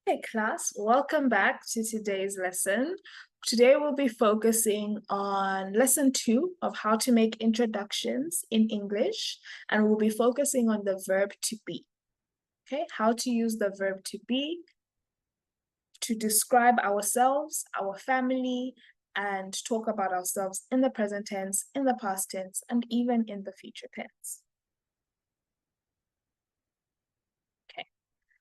Hey class, welcome back to today's lesson. Today we'll be focusing on lesson 2 of how to make introductions in English, and we'll be focusing on the verb to be. Okay, how to use the verb to be to describe ourselves, our family, and talk about ourselves in the present tense, in the past tense, and even in the future tense.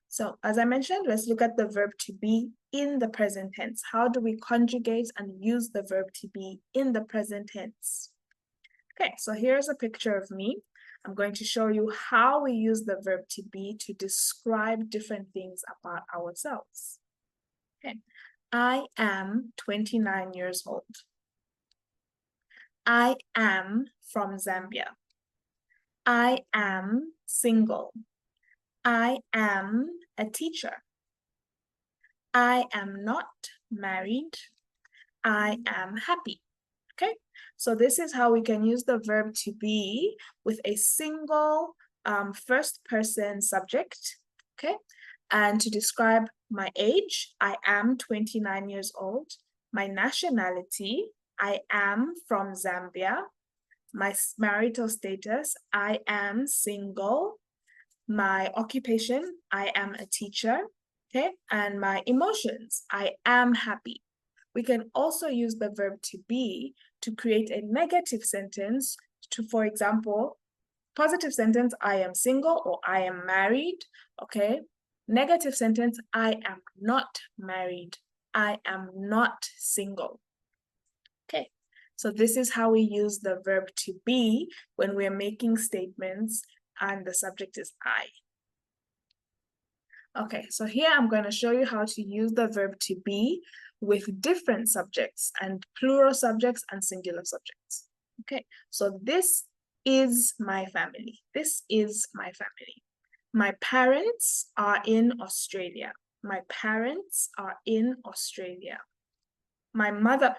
So as I mentioned, let's look at the verb to be in the present tense. How do we conjugate and use the verb to be in the present tense? Okay, so here's a picture of me. I'm going to show you how we use the verb to be to describe different things about ourselves. Okay, I am 29 years old. I am from Zambia. I am single. I am a teacher. I am not married. I am happy. Okay, so this is how we can use the verb to be with a single first person subject. Okay, and to describe my age, I am 29 years old. My nationality, I am from Zambia. My marital status, I am single. My occupation, I am a teacher. Okay, and my emotions, I am happy. We can also use the verb to be to create a negative sentence to, for example, positive sentence, I am single or I am married, okay? Negative sentence, I am not married. I am not single. Okay, so this is how we use the verb to be when we're making statements and the subject is I. Okay, so here I'm going to show you how to use the verb to be with different subjects and plural subjects and singular subjects. Okay, so this is my family. This is my family. My parents are in Australia. My parents are in Australia. My mother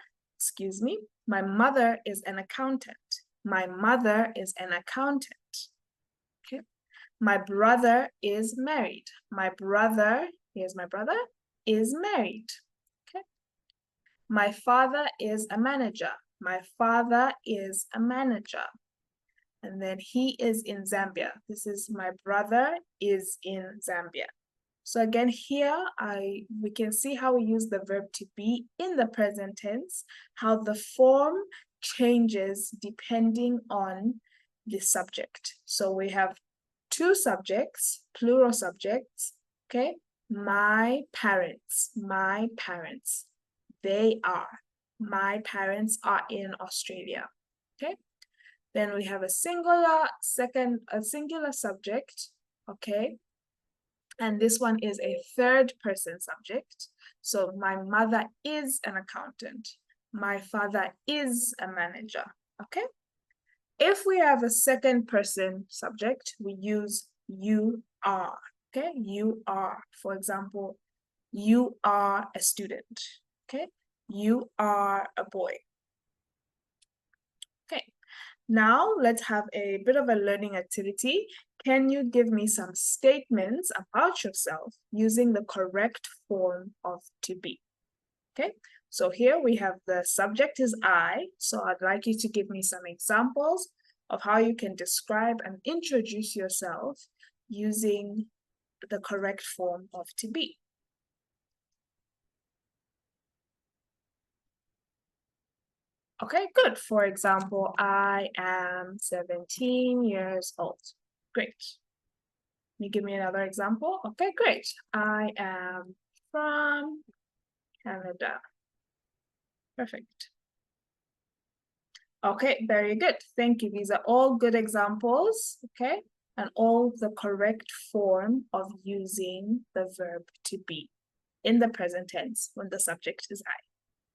is an accountant. My mother is an accountant. Okay. My brother is married. My brother, here's my brother, is married. Okay. My father is a manager. My father is a manager. And then he is in Zambia. This is my brother is in Zambia. So again, here we can see how we use the verb to be in the present tense, how the form changes depending on the subject. So we have two subjects, plural subjects, okay? My parents, they are. My parents are in Australia, okay? Then we have a singular subject, okay? And this one is a third person subject. So my mother is an accountant. My father is a manager, okay? If we have a second person subject, we use you are, okay? You are, for example, you are a student, okay? You are a boy. Okay, now let's have a bit of a learning activity. Can you give me some statements about yourself using the correct form of to be? Okay, so here we have the subject is I, so I'd like you to give me some examples of how you can describe and introduce yourself using the correct form of to be. Okay, good. For example, I am 17 years old. Great. Can you give me another example? Okay, great. I am from Canada. Perfect. Okay, very good. Thank you. These are all good examples, okay? And all the correct form of using the verb to be in the present tense when the subject is I.